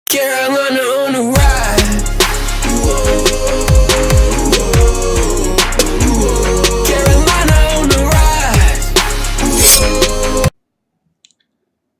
Carolina on the ride. Carolina on the rise.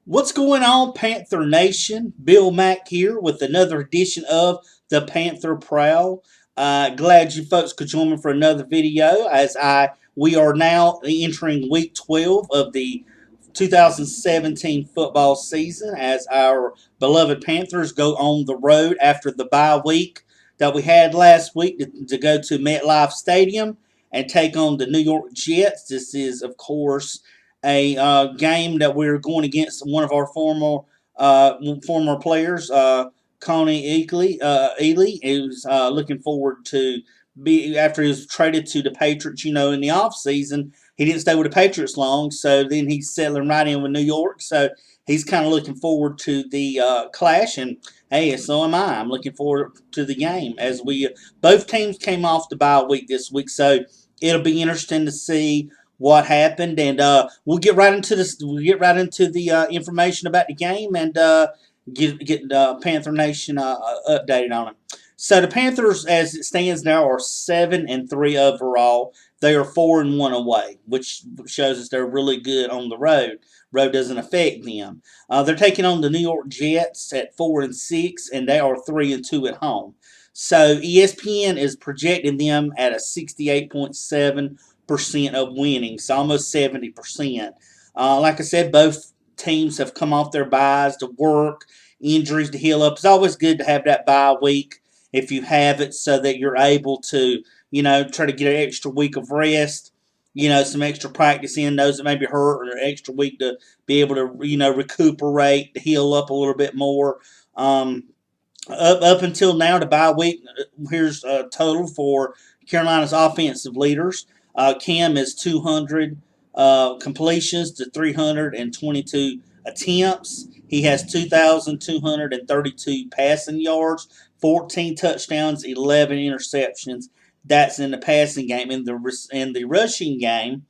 What's going on, Panther Nation? Bill Mack here with another edition of the Panther Prowl. Glad you folks could join me for another video we are now entering week 12 of the 2017 football season as our beloved Panthers go on the road after the bye week that we had last week to go to MetLife Stadium and take on the New York Jets. This is, of course, a game that we're going against one of our former players, Connie Ely, who's looking forward to be after he was traded to the Patriots. In the offseason, he didn't stay with the Patriots long, so then he's settling right in with New York. So he's kind of looking forward to the clash, and hey, so am I. I'm looking forward to the game as we both teams came off the bye week this week, so it'll be interesting to see what happened, and we'll get right into this. We'll get right into the information about the game and get Panther Nation updated on it. So the Panthers, as it stands now, are 7-3 overall. They are 4-1 away, which shows us they're really good on the road. Road doesn't affect them. They're taking on the New York Jets at 4-6, and they are 3-2 at home. So ESPN is projecting them at a 68.7% of winning, so almost 70%. Like I said, both teams have come off their byes to work, injuries to heal up. It's always good to have that bye week if you have it, so that you're able to, try to get an extra week of rest, some extra practice in those that may be hurt, or an extra week to be able to, recuperate, to heal up a little bit more. Up until now, the bye week, here's a total for Carolina's offensive leaders. Cam is 200 completions to 322 attempts. He has 2,232 passing yards, 14 touchdowns, 11 interceptions. That's in the passing game. In the rushing game,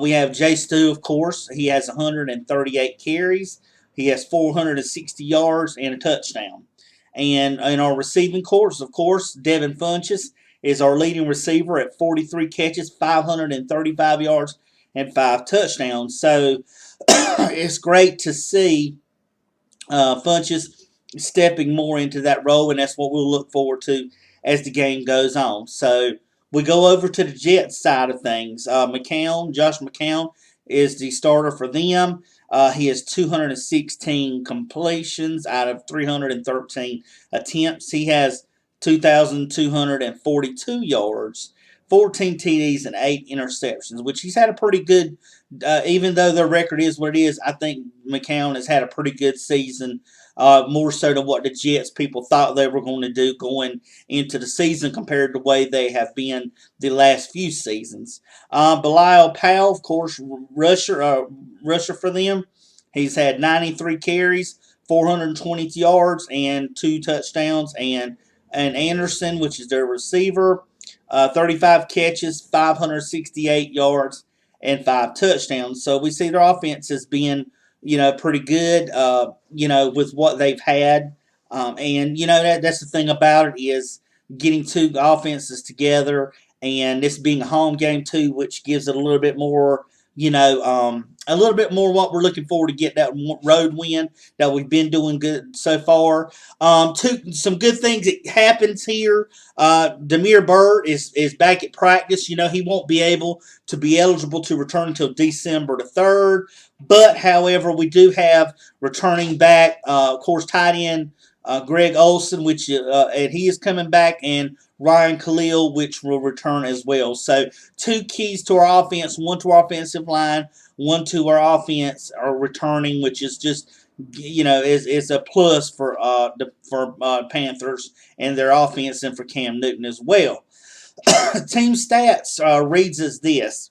we have Jay Stu, of course. He has 138 carries. He has 460 yards and a touchdown. And in our receiving corps, of course, Devin Funchess is our leading receiver at 43 catches, 535 yards, and 5 touchdowns. So it's great to see Funchess stepping more into that role, and that's what we'll look forward to as the game goes on. So we go over to the Jets side of things. Josh McCown is the starter for them. He has 216 completions out of 313 attempts. He has 2,242 yards, 14 TDs, and 8 interceptions, which he's had a pretty good, even though their record is what it is, I think McCown has had a pretty good season, more so than what the Jets people thought they were going to do going into the season compared to the way they have been the last few seasons. Bilal Powell, of course, rusher for them. He's had 93 carries, 420 yards, and 2 touchdowns. And Anderson, which is their receiver, 35 catches, 568 yards, and 5 touchdowns. So we see their offense as being, pretty good, with what they've had. And, that's the thing about it, is getting two offenses together, and this being a home game too, which gives it a little bit more, what we're looking forward to get that road win that we've been doing good so far. Some good things that happens here. Demir Bird is back at practice. He won't be able to be eligible to return until December the 3rd. But, however, we do have returning back, of course, tight end Greg Olsen, and he is coming back, and Ryan Khalil, which will return as well. So 2 keys to our offense, one to our offensive line, one to our offense are returning, which is just, is a plus for Panthers and their offense, and for Cam Newton as well. Team stats reads as this,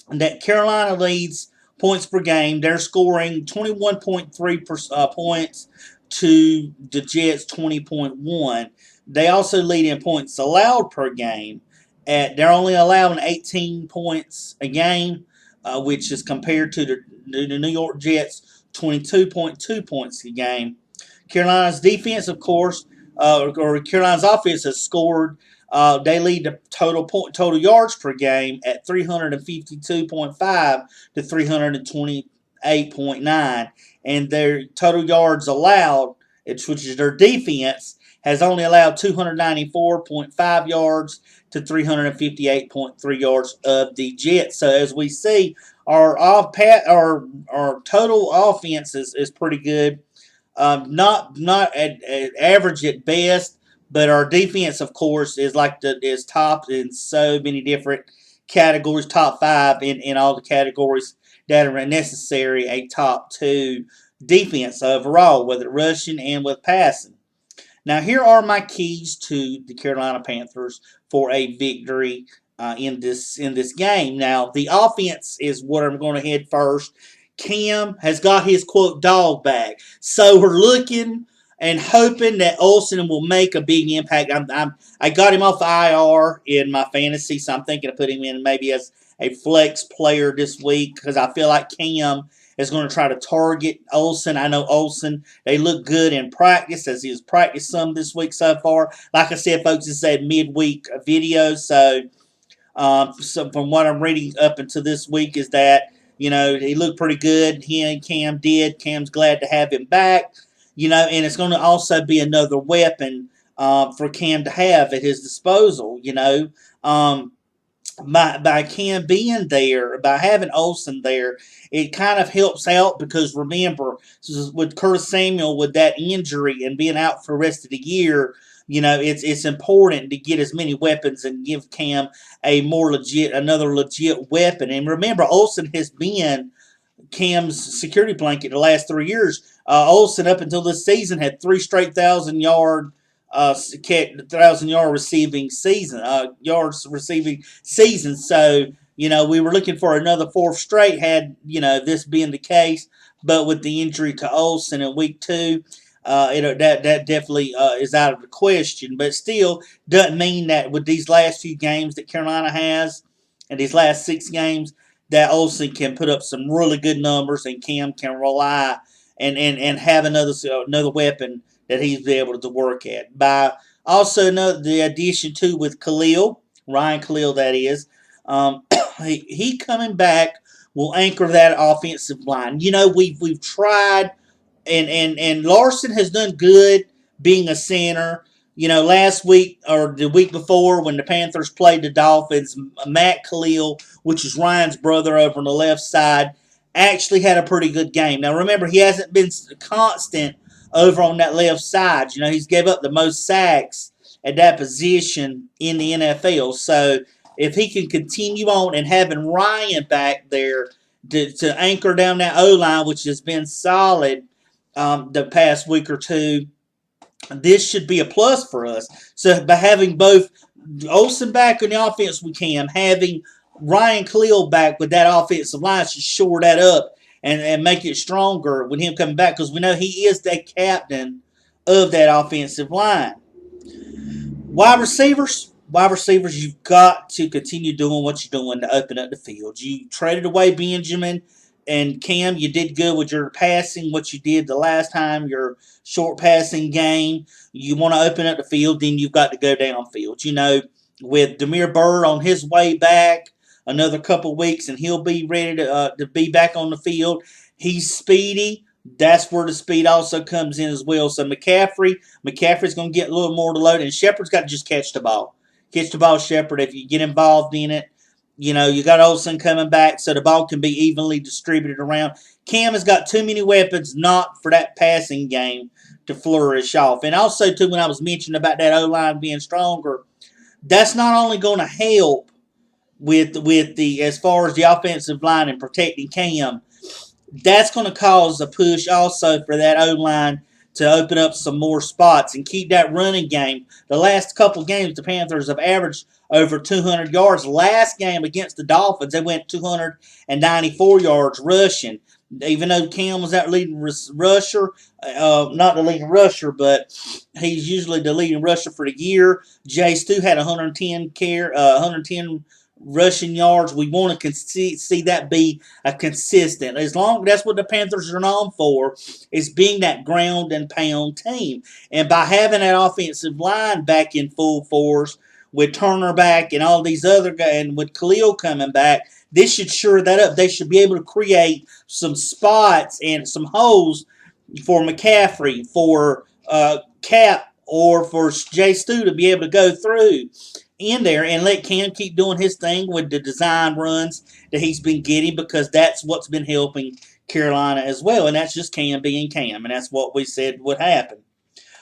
that Carolina leads points per game. They're scoring 21.3 points to the Jets 20.1. They also lead in points allowed per game. They're only allowing 18 points a game, which is compared to the New York Jets 22.2 points a game. Carolina's defense, of course, or Carolina's offense has scored. They lead the total yards per game at 352.5 to 328.9, and their total yards allowed, which is their defense, has only allowed 294.5 yards to 358.3 yards of the Jets. So as we see, our total offense is pretty good. Not at average at best, but our defense, of course, is top in so many different categories, top 5 in all the categories that are necessary. A top 2 defense overall, whether rushing and with passing. Now, here are my keys to the Carolina Panthers for a victory in this game. Now, the offense is what I'm going to head first. Cam has got his, quote, dog back. So we're looking and hoping that Olsen will make a big impact. I got him off IR in my fantasy, so I'm thinking of putting him in maybe as a flex player this week because I feel like Cam is going to try to target Olsen. I know Olsen, they look good in practice, as he's practiced some this week so far. Like I said, folks, it's a midweek video, so from what I'm reading up until this week is that, he looked pretty good. He and Cam did. Cam's glad to have him back, and it's going to also be another weapon for Cam to have at his disposal, by Cam being there, by having Olsen there, it kind of helps out because remember, with Curtis Samuel with that injury and being out for the rest of the year, it's important to get as many weapons and give Cam another legit weapon. And remember, Olsen has been Cam's security blanket the last 3 years. Olsen, up until this season, had 3 straight 1,000-yard receiving season, yards receiving season. So, we were looking for another 4th straight had, this being the case. But with the injury to Olsen in week 2, that definitely is out of the question. But still, doesn't mean that with these last few games that Carolina has, and these last 6 games, that Olsen can put up some really good numbers and Cam can rely and have another weapon that he's able to work at. By also the addition too with Ryan Khalil, that is, he coming back will anchor that offensive line. We've tried, and Larson has done good being a center. Last week or the week before when the Panthers played the Dolphins, Matt Khalil, which is Ryan's brother over on the left side, actually had a pretty good game. Now remember, he hasn't been constant over on that left side. He's gave up the most sacks at that position in the NFL. So if he can continue on and having Ryan back there to anchor down that O-line, which has been solid the past week or two, this should be a plus for us. So by having both Olsen back in the offense with Cam, having Ryan Khalil back with that offensive line should shore that up and make it stronger with him coming back because we know he is the captain of that offensive line. Wide receivers, you've got to continue doing what you're doing to open up the field. You traded away Benjamin and Cam. You did good with your passing, what you did the last time, your short passing game. You want to open up the field, then you've got to go downfield. With Demir Bird on his way back, another couple weeks, and he'll be ready to be back on the field. He's speedy. That's where the speed also comes in as well. So McCaffrey's going to get a little more to load, and Shepard's got to just catch the ball. Catch the ball, Shepard. If you get involved in it, you got Olsen coming back, so the ball can be evenly distributed around. Cam has got too many weapons not for that passing game to flourish off. And also, too, when I was mentioning about that O-line being stronger, that's not only going to help with the as far as the offensive line and protecting Cam, that's going to cause a push also for that O-line to open up some more spots and keep that running game. The last couple games, the Panthers have averaged over 200 yards. Last game against the Dolphins, they went 294 yards rushing. Even though Cam was that leading rusher, not the leading rusher, but he's usually the leading rusher for the year. Jace too had 110 rushing yards. We want to see that be a consistent. As long that's what the Panthers are known for, is being that ground and pound team. And by having that offensive line back in full force with Turner back and all these other guys, and with Khalil coming back, this should shore that up. They should be able to create some spots and some holes for McCaffrey, for Cap, or for Jay Stu to be able to go through in there and let Cam keep doing his thing with the design runs that he's been getting, because that's what's been helping Carolina as well. And that's just Cam being Cam, and that's what we said would happen.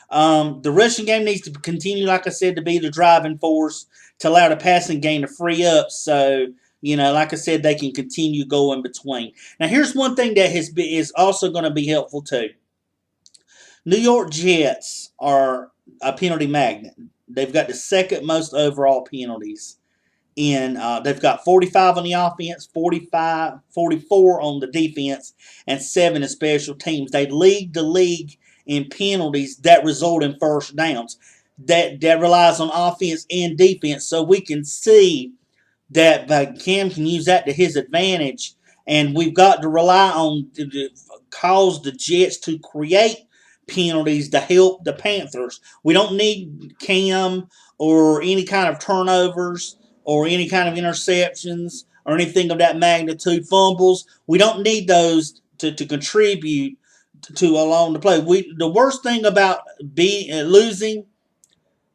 The rushing game needs to continue, like I said, to be the driving force to allow the passing game to free up. So, like I said, they can continue going between. Now, here's one thing that is also going to be helpful too. New York Jets are a penalty magnet. They've got the second most overall penalties. They've got 45 on the offense, 44 on the defense, and 7 in special teams. They lead the league in penalties that result in first downs. That relies on offense and defense. So we can see that Cam can use that to his advantage. And we've got to rely on to cause the Jets to create penalties to help the Panthers. We don't need Cam or any kind of turnovers or any kind of interceptions or anything of that magnitude, fumbles. We don't need those to contribute to along the play. The worst thing about losing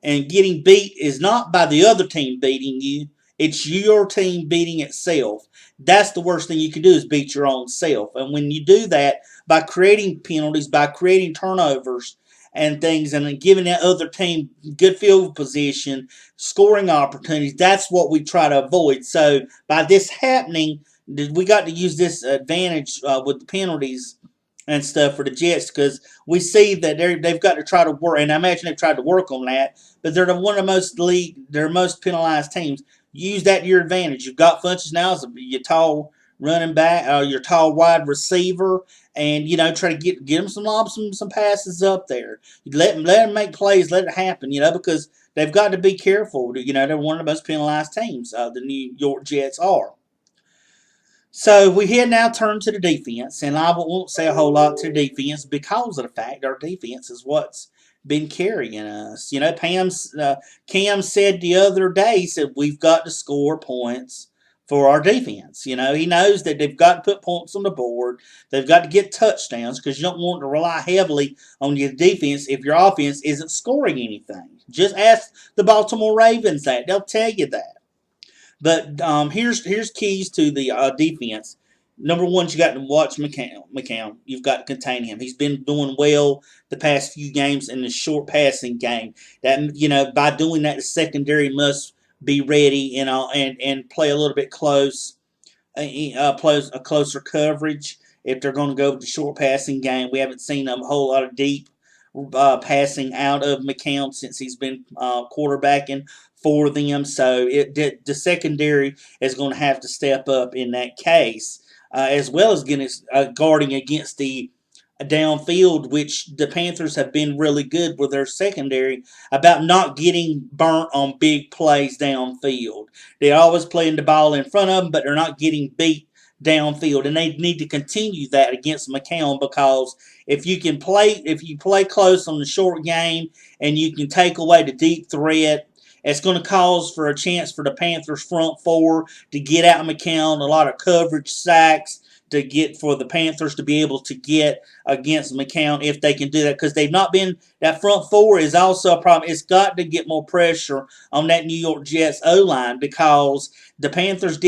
and getting beat is not by the other team beating you. It's your team beating itself. That's the worst thing you can do, is beat your own self. And when you do that by creating penalties, by creating turnovers and things, and then giving that other team good field position, scoring opportunities, that's what we try to avoid. So by this happening, we got to use this advantage with the penalties and stuff for the Jets, because we see that they've got to try to work, and I imagine they've tried to work on that, but they're one of their most penalized teams. Use that to your advantage. You've got Funches now as your tall running back, your tall wide receiver, and try to get them some passes up there. Let them make plays, let it happen. Because they've got to be careful. They're one of the most penalized teams. The New York Jets are. So we now turn to the defense, and I won't say a whole lot to the defense because of the fact our defense is what's been carrying us. Cam said the other day, he said, we've got to score points for our defense. He knows that they've got to put points on the board. They've got to get touchdowns, because you don't want to rely heavily on your defense if your offense isn't scoring anything. Just ask the Baltimore Ravens that. They'll tell you that. But here's keys to the defense. Number one, you got to watch McCown. You've got to contain him. He's been doing well the past few games in the short passing game. That by doing that, the secondary must be ready and play a little bit closer coverage if they're going to go with the short passing game. We haven't seen a whole lot of deep passing out of McCown since he's been quarterbacking for them. So the secondary is going to have to step up in that case. As well as guarding against the downfield, which the Panthers have been really good with their secondary about not getting burnt on big plays downfield. They're always playing the ball in front of them, but they're not getting beat downfield, and they need to continue that against McCown, because if you play close on the short game and you can take away the deep threat, it's going to cause for a chance for the Panthers front four to get out McCown, a lot of coverage sacks to get for the Panthers to be able to get against McCown if they can do that, because they've not been, that front four is also a problem. It's got to get more pressure on that New York Jets O-line, because the Panthers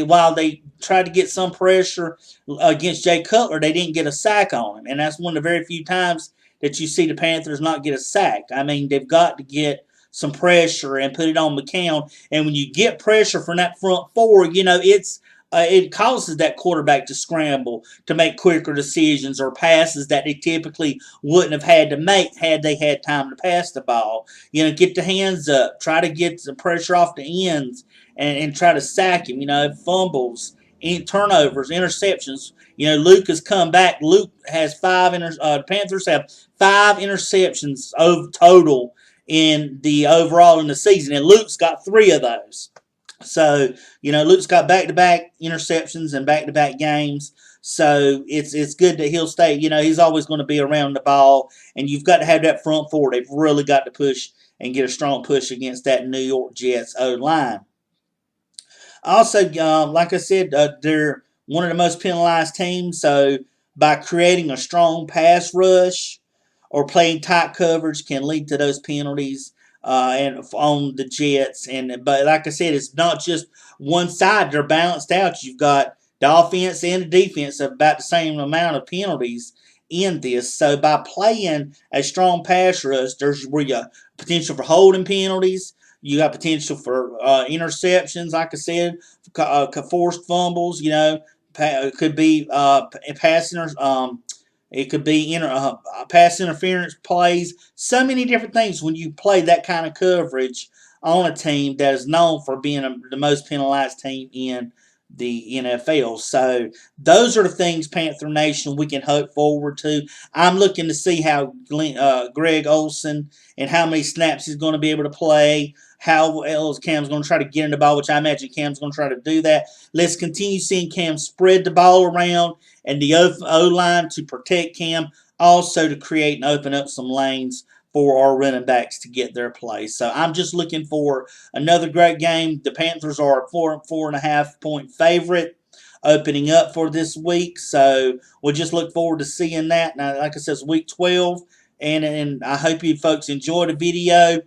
while they tried to get some pressure against Jay Cutler, they didn't get a sack on him, and that's one of the very few times that you see the Panthers not get a sack. I mean, they've got to get some pressure and put it on McCown. And when you get pressure from that front four, it causes that quarterback to scramble to make quicker decisions or passes that they typically wouldn't have had to make had they had time to pass the ball. Get the hands up, try to get some pressure off the ends, and try to sack him. Fumbles, turnovers, interceptions. Luke has come back. Luke has the Panthers have 5 interceptions total in the overall in the season, and Luke's got 3 of those. So, Luke's got back-to-back interceptions and back-to-back games. So it's good that he'll stay. He's always going to be around the ball, and you've got to have that front four. They've really got to push and get a strong push against that New York Jets O line. Also, like I said, they're one of the most penalized teams. So by creating a strong pass rush or playing tight coverage can lead to those penalties and on the Jets. But like I said, it's not just one side. They're balanced out. You've got the offense and the defense have about the same amount of penalties in this. So by playing a strong pass rush, there's where you potential for holding penalties. You got potential for interceptions, like I said, forced fumbles. It could be it could be pass interference plays. So many different things when you play that kind of coverage on a team that is known for being the most penalized team in the NFL. So those are the things, Panther Nation, we can hope forward to. I'm looking to see how Greg Olsen and how many snaps he's going to be able to play. How else Cam's going to try to get in the ball, which I imagine Cam's going to try to do that. Let's continue seeing Cam spread the ball around and the O-line to protect Cam, also to create and open up some lanes for our running backs to get their play. So I'm just looking for another great game. The Panthers are a 4.5 point favorite opening up for this week. So we'll just look forward to seeing that. Now, like I said, it's week 12, and I hope you folks enjoy the video.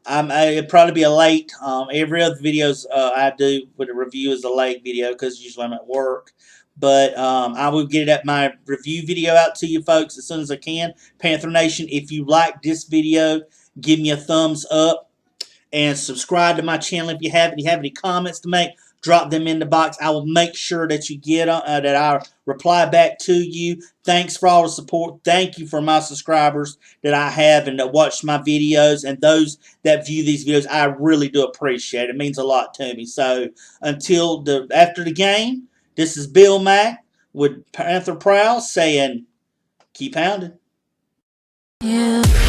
It'd probably be a late. Every other videos I do with a review is a late video because usually I'm at work. But I will get my review video out to you folks as soon as I can. Panther Nation, if you like this video, give me a thumbs up and subscribe to my channel if you have. If you have any comments to make, drop them in the box. I will make sure that you get that I reply back to you. Thanks for all the support. Thank you for my subscribers that I have and that watch my videos, and those that view these videos. I really do appreciate it. It means a lot to me. So until after the game, this is Bill Mack with Panther Prowl saying, keep pounding. Yeah.